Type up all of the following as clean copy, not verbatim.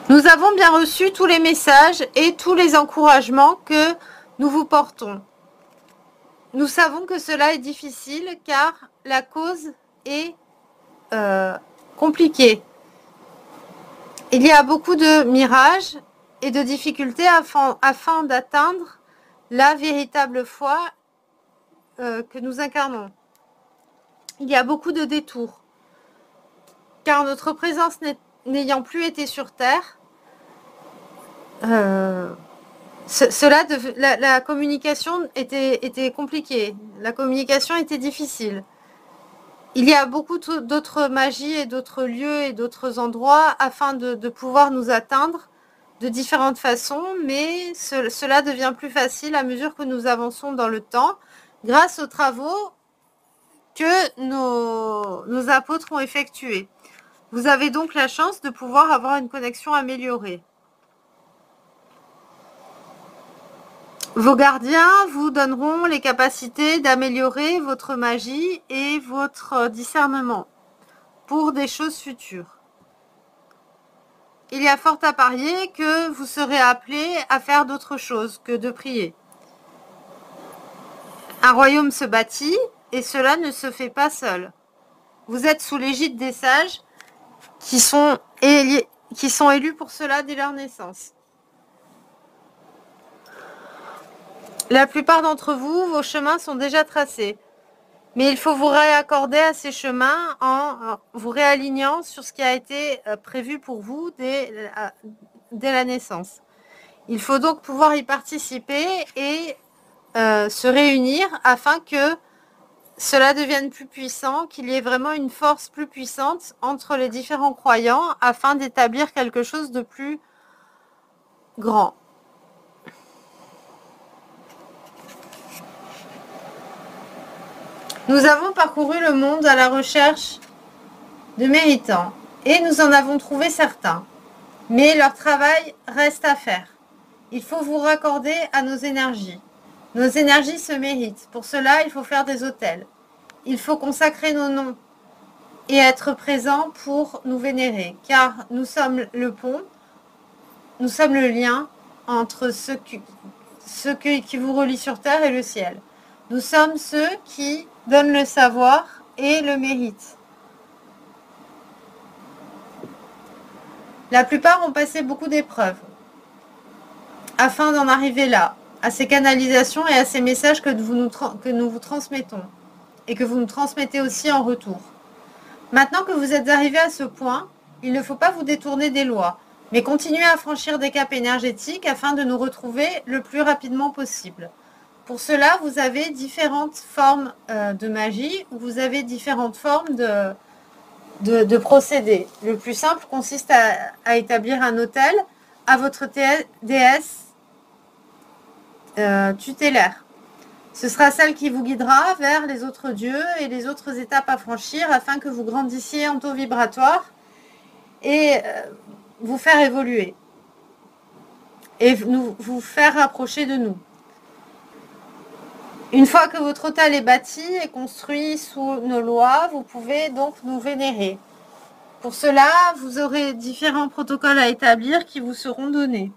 Nous avons bien reçu tous les messages et tous les encouragements que nous vous portons. Nous savons que cela est difficile car la cause est compliquée. Il y a beaucoup de mirages et de difficultés afin d'atteindre la véritable foi que nous incarnons. Il y a beaucoup de détours, car notre présence n'ayant plus été sur Terre, la communication était compliquée, la communication était difficile. Il y a beaucoup d'autres magies et d'autres lieux et d'autres endroits afin de pouvoir nous atteindre de différentes façons, mais cela devient plus facile à mesure que nous avançons dans le temps, grâce aux travaux que nos apôtres ont effectués. Vous avez donc la chance de pouvoir avoir une connexion améliorée. Vos gardiens vous donneront les capacités d'améliorer votre magie et votre discernement pour des choses futures. Il y a fort à parier que vous serez appelés à faire d'autres choses que de prier. Un royaume se bâtit et cela ne se fait pas seul. Vous êtes sous l'égide des sages qui sont élus pour cela dès leur naissance. La plupart d'entre vous, vos chemins sont déjà tracés. Mais il faut vous réaccorder à ces chemins en vous réalignant sur ce qui a été prévu pour vous dès la naissance. Il faut donc pouvoir y participer et se réunir afin que cela devienne plus puissant, qu'il y ait vraiment une force plus puissante entre les différents croyants afin d'établir quelque chose de plus grand. Nous avons parcouru le monde à la recherche de méritants et nous en avons trouvé certains. Mais leur travail reste à faire. Il faut vous raccorder à nos énergies. Nos énergies se méritent. Pour cela, il faut faire des autels. Il faut consacrer nos noms et être présent pour nous vénérer, car nous sommes le pont, nous sommes le lien entre ceux qui vous relient sur terre et le ciel. Nous sommes ceux qui donnent le savoir et le mérite. La plupart ont passé beaucoup d'épreuves afin d'en arriver là, à ces canalisations et à ces messages que nous vous transmettons et que vous nous transmettez aussi en retour. Maintenant que vous êtes arrivés à ce point, il ne faut pas vous détourner des lois, mais continuer à franchir des caps énergétiques afin de nous retrouver le plus rapidement possible. Pour cela, vous avez différentes formes de magie, vous avez différentes formes de procédés. Le plus simple consiste à établir un autel à votre déesse tutélaire. Ce sera celle qui vous guidera vers les autres dieux et les autres étapes à franchir afin que vous grandissiez en taux vibratoire et vous faire évoluer et vous faire rapprocher de nous. Une fois que votre autel est bâti et construit sous nos lois, vous pouvez donc nous vénérer. Pour cela, vous aurez différents protocoles à établir qui vous seront donnés.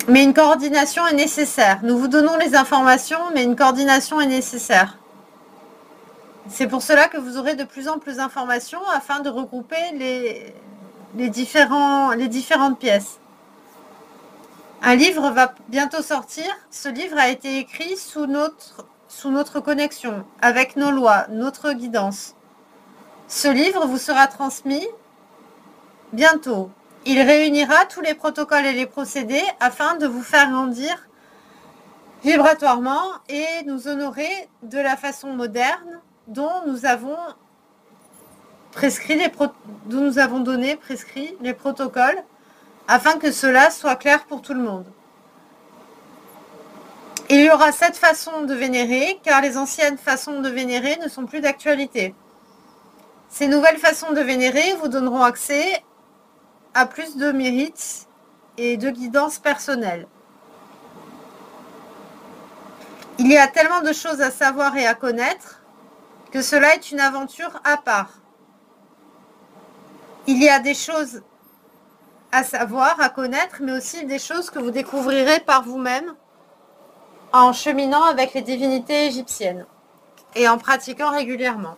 Mais une coordination est nécessaire. Nous vous donnons les informations, mais une coordination est nécessaire. C'est pour cela que vous aurez de plus en plus d'informations afin de regrouper les différentes pièces. Un livre va bientôt sortir. Ce livre a été écrit sous notre connexion, avec nos lois, notre guidance. Ce livre vous sera transmis bientôt. Il réunira tous les protocoles et les procédés afin de vous faire grandir vibratoirement et nous honorer de la façon moderne dont nous avons prescrit les protocoles afin que cela soit clair pour tout le monde. Il y aura 7 façons de vénérer, car les anciennes façons de vénérer ne sont plus d'actualité. Ces nouvelles façons de vénérer vous donneront accès à plus de mérites et de guidance personnelle. Il y a tellement de choses à savoir et à connaître que cela est une aventure à part. Il y a des choses à savoir, à connaître, mais aussi des choses que vous découvrirez par vous-même en cheminant avec les divinités égyptiennes et en pratiquant régulièrement.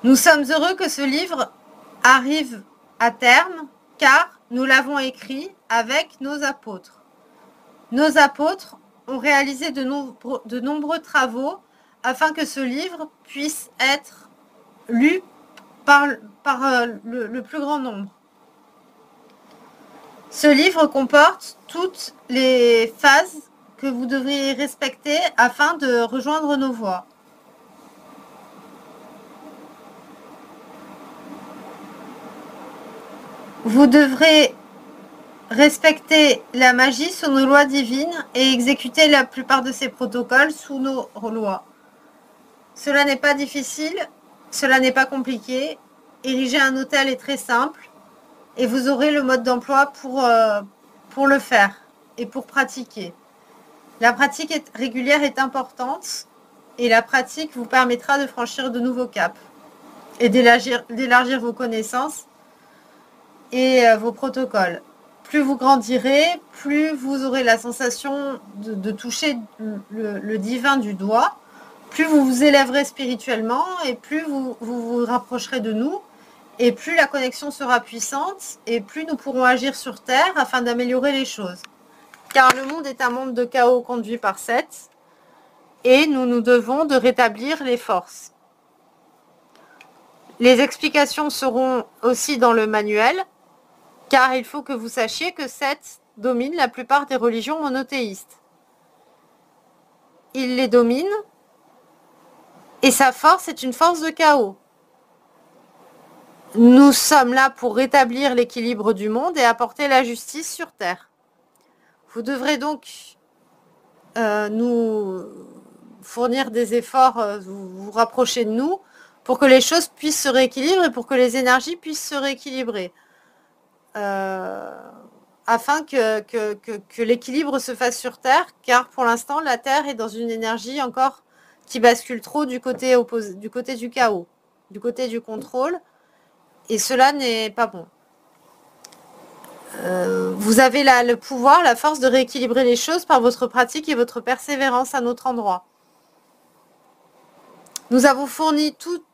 Nous sommes heureux que ce livre arrive à terme, car nous l'avons écrit avec nos apôtres. Nos apôtres ont réalisé de nombreux travaux afin que ce livre puisse être lu par le plus grand nombre. Ce livre comporte toutes les phases que vous devriez respecter afin de rejoindre nos voies. Vous devrez respecter la magie sous nos lois divines et exécuter la plupart de ces protocoles sous nos lois. Cela n'est pas difficile, cela n'est pas compliqué. Ériger un hôtel est très simple et vous aurez le mode d'emploi pour le faire et pour pratiquer. La pratique régulière est importante et la pratique vous permettra de franchir de nouveaux caps et d'élargir vos connaissances et vos protocoles. Plus vous grandirez, plus vous aurez la sensation de toucher le divin du doigt, plus vous vous élèverez spirituellement et plus vous rapprocherez de nous, et plus la connexion sera puissante et plus nous pourrons agir sur Terre afin d'améliorer les choses. Car le monde est un monde de chaos conduit par Seth et nous devons de rétablir les forces. Les explications seront aussi dans le manuel, car il faut que vous sachiez que Seth domine la plupart des religions monothéistes. Il les domine et sa force est une force de chaos. Nous sommes là pour rétablir l'équilibre du monde et apporter la justice sur Terre. Vous devrez donc nous fournir des efforts, vous rapprocher de nous, pour que les choses puissent se rééquilibrer et pour que les énergies puissent se rééquilibrer. Afin que l'équilibre se fasse sur Terre, car pour l'instant, la Terre est dans une énergie encore qui bascule trop du côté opposé, du côté du chaos, du côté du contrôle, et cela n'est pas bon. Vous avez le pouvoir, la force de rééquilibrer les choses par votre pratique et votre persévérance à notre endroit. Nous avons fourni toutes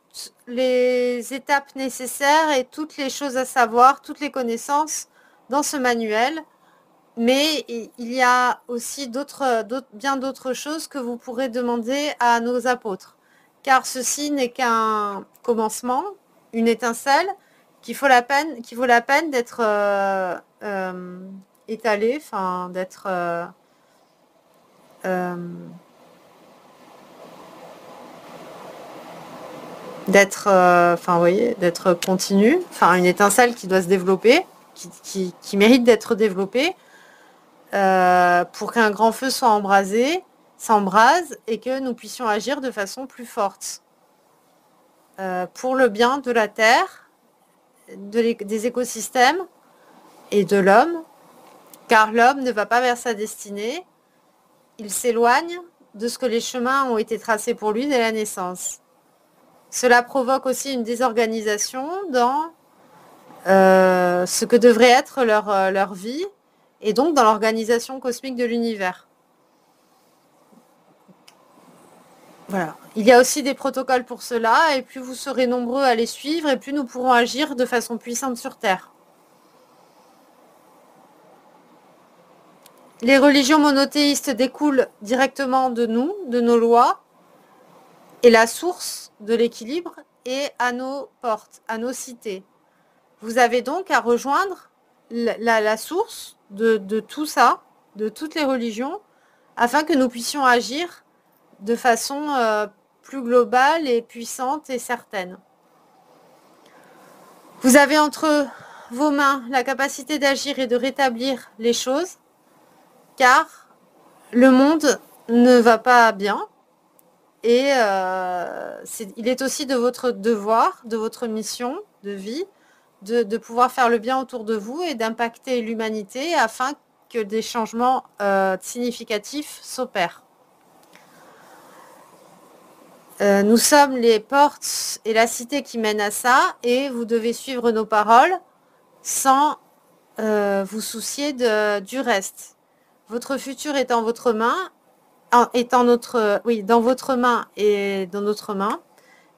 les étapes nécessaires et toutes les choses à savoir, toutes les connaissances dans ce manuel, mais il y a aussi bien d'autres choses que vous pourrez demander à nos apôtres, car ceci n'est qu'un commencement, une étincelle qui vaut la peine d'être étalée, enfin d'être d'être continue, enfin une étincelle qui doit se développer, qui mérite d'être développée pour qu'un grand feu s'embrase et que nous puissions agir de façon plus forte pour le bien de la Terre, des écosystèmes et de l'homme, car l'homme ne va pas vers sa destinée, il s'éloigne de ce que les chemins ont été tracés pour lui dès la naissance. Cela provoque aussi une désorganisation dans ce que devrait être leur vie et donc dans l'organisation cosmique de l'univers. Voilà. Il y a aussi des protocoles pour cela et plus vous serez nombreux à les suivre et plus nous pourrons agir de façon puissante sur Terre. Les religions monothéistes découlent directement de nous, de nos lois, et la source de l'équilibre est à nos portes, à nos cités. Vous avez donc à rejoindre la source de tout ça, de toutes les religions, afin que nous puissions agir de façon plus globale et puissante et certaine. Vous avez entre vos mains la capacité d'agir et de rétablir les choses, car le monde ne va pas bien et il est aussi de votre devoir, de votre mission de vie, de pouvoir faire le bien autour de vous et d'impacter l'humanité afin que des changements significatifs s'opèrent. Nous sommes les portes et la cité qui mènent à ça, et vous devez suivre nos paroles sans vous soucier du reste. Votre futur est en votre main, dans votre main et dans notre main,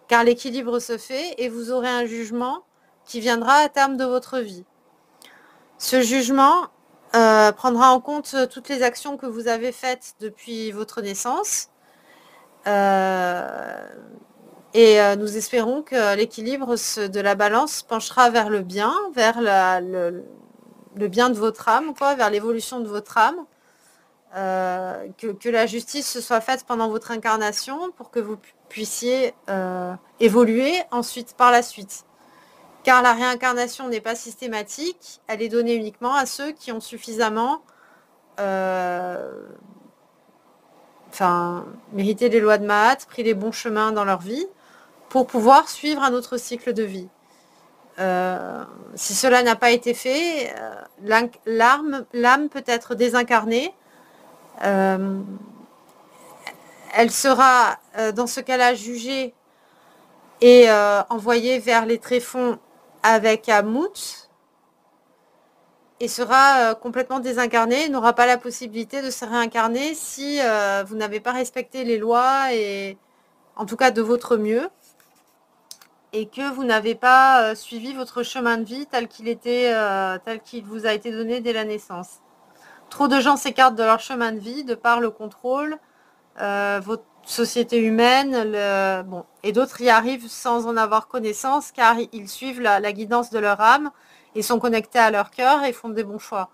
car l'équilibre se fait et vous aurez un jugement qui viendra à terme de votre vie. Ce jugement prendra en compte toutes les actions que vous avez faites depuis votre naissance. Nous espérons que l'équilibre de la balance penchera vers le bien, vers le bien de votre âme, vers l'évolution de votre âme. Que la justice se soit faite pendant votre incarnation pour que vous puissiez évoluer ensuite par la suite. Car la réincarnation n'est pas systématique, elle est donnée uniquement à ceux qui ont suffisamment mérité les lois de Mahat, pris les bons chemins dans leur vie, pour pouvoir suivre un autre cycle de vie. Si cela n'a pas été fait, l'âme peut être désincarnée. Elle sera dans ce cas-là jugée et envoyée vers les tréfonds avec Amout, et sera complètement désincarnée, n'aura pas la possibilité de se réincarner si vous n'avez pas respecté les lois, et en tout cas de votre mieux, et que vous n'avez pas suivi votre chemin de vie tel qu'il vous a été donné dès la naissance. Trop de gens s'écartent de leur chemin de vie de par le contrôle, votre société humaine, et d'autres y arrivent sans en avoir connaissance, car ils suivent la guidance de leur âme et sont connectés à leur cœur et font des bons choix.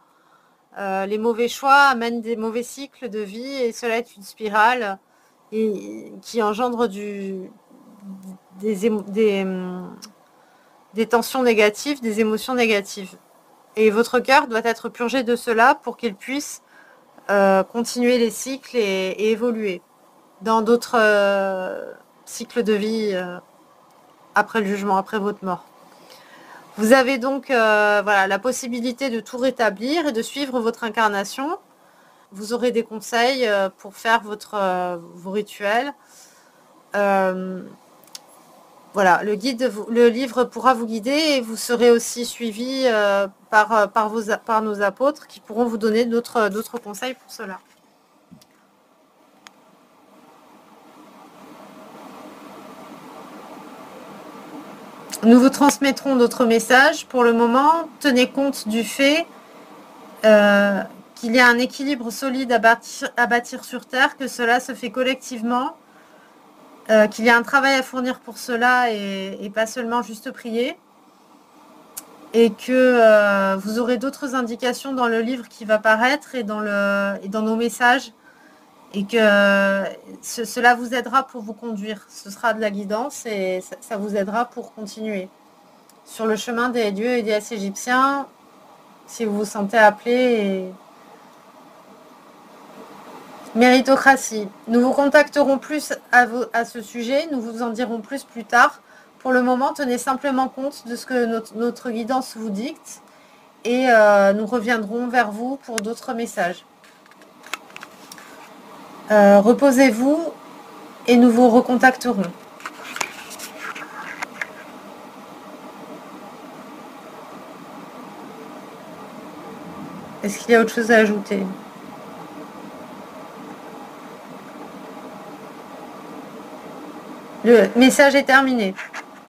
Les mauvais choix amènent des mauvais cycles de vie, et cela est une spirale qui engendre des tensions négatives, des émotions négatives. Et votre cœur doit être purgé de cela pour qu'il puisse continuer les cycles et évoluer dans d'autres cycles de vie après le jugement, après votre mort. Vous avez donc la possibilité de tout rétablir et de suivre votre incarnation. Vous aurez des conseils pour faire vos rituels. Le livre pourra vous guider, et vous serez aussi suivi par nos apôtres qui pourront vous donner d'autres conseils pour cela. Nous vous transmettrons d'autres messages. Pour le moment, tenez compte du fait qu'il y a un équilibre solide à bâtir sur Terre, que cela se fait collectivement, qu'il y a un travail à fournir pour cela, et pas seulement juste prier, et que vous aurez d'autres indications dans le livre qui va paraître et dans nos messages, et que cela vous aidera pour vous conduire. Ce sera de la guidance, et ça vous aidera pour continuer sur le chemin des dieux et déesses égyptiens, si vous vous sentez appelé. Méritocratie. Nous vous contacterons plus à ce sujet, nous vous en dirons plus tard. Pour le moment, tenez simplement compte de ce que notre guidance vous dicte, et nous reviendrons vers vous pour d'autres messages. Reposez-vous et nous vous recontacterons. Est-ce qu'il y a autre chose à ajouter ? Le message est terminé.